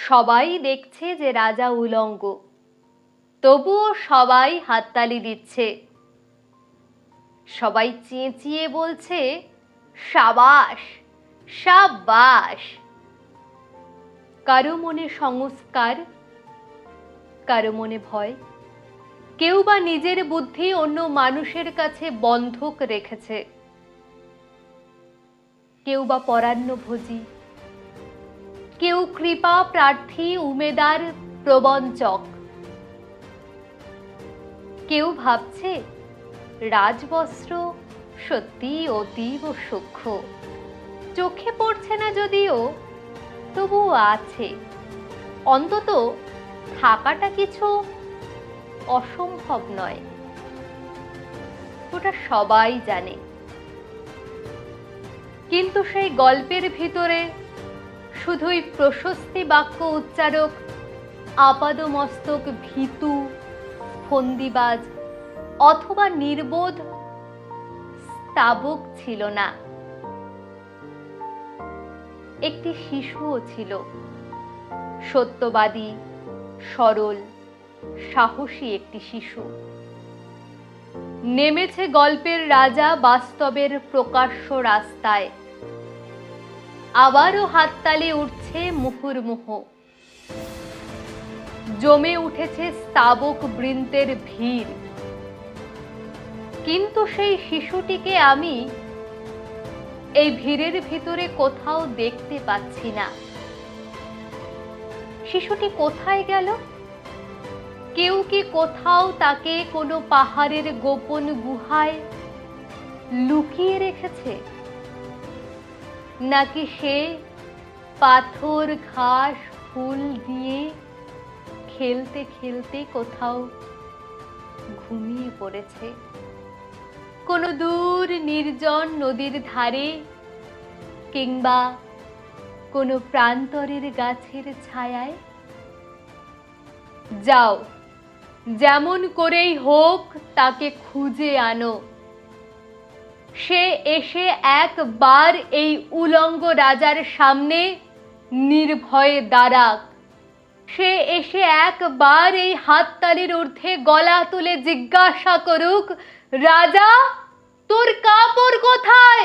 সবাই দেখছে যে রাজা উলঙ্গ, তবুও সবাই হাততালি দিচ্ছে। সবাই চেঁচিয়ে বলছে, সাবাস সাবাস। কারো মনে সংস্কার, কারো মনে ভয়, কেউ বা নিজের বুদ্ধি অন্য মানুষের কাছে বন্ধক রেখেছে, কেউ বা পরান্নভোজী, কেউ কৃপা প্রার্থী উমেদার প্রবঞ্চক। কেউ ভাবছে রাজবস্ত্র সত্যি অতীব সূক্ষ্ম, চোখে পড়ছে না যদিও, তবুও আছে। অন্তত থাকাটা কিছু অসম্ভব নয়, ওটা সবাই জানে। কিন্তু সেই গল্পের ভিতরে শুধুই প্রশস্তি বাক্য উচ্চারক আপাদমস্তক ভীতু ফন্দিবাজ অথবা নির্বোধ স্তাবক ছিল না, একটি শিশুও ছিল, সত্যবাদী, সরল, সাহসী একটি শিশু। নেমেছে গল্পের রাজা বাস্তবের প্রকাশ্য রাস্তায়। আবারও হাততালি উঠছে মুহুর্মুহু, জমে উঠেছে স্তাবক বৃন্তের ভিড়। কিন্তু সেই শিশুটিকে আমি এই ভিড়ের ভিতরে কোথাও দেখতে পাচ্ছি না। শিশুটি কোথায় গেল? কেউ কি কোথাও তাকে কোনো পাহাড়ের গোপন গুহায় লুকিয়ে রেখেছে? নাকি সে পাথর ঘাস ফুল দিয়ে খেলতে খেলতে কোথাও ঘুমিয়ে পড়েছে, কোনো দূর নির্জন নদীর ধারে কিংবা কোনো প্রান্তরের গাছের ছায়ায়? যাও, যেমন করেই হোক তাকে খুঁজে আনো। সে এসে একবার এই উলঙ্গ রাজার সামনে নির্ভয়ে দাঁড়াক। সে এসে একবার এই হাততালির ঊর্ধ্বে গলা তুলে জিজ্ঞাসা করুক, রাজা তোর কাপড় কোথায়?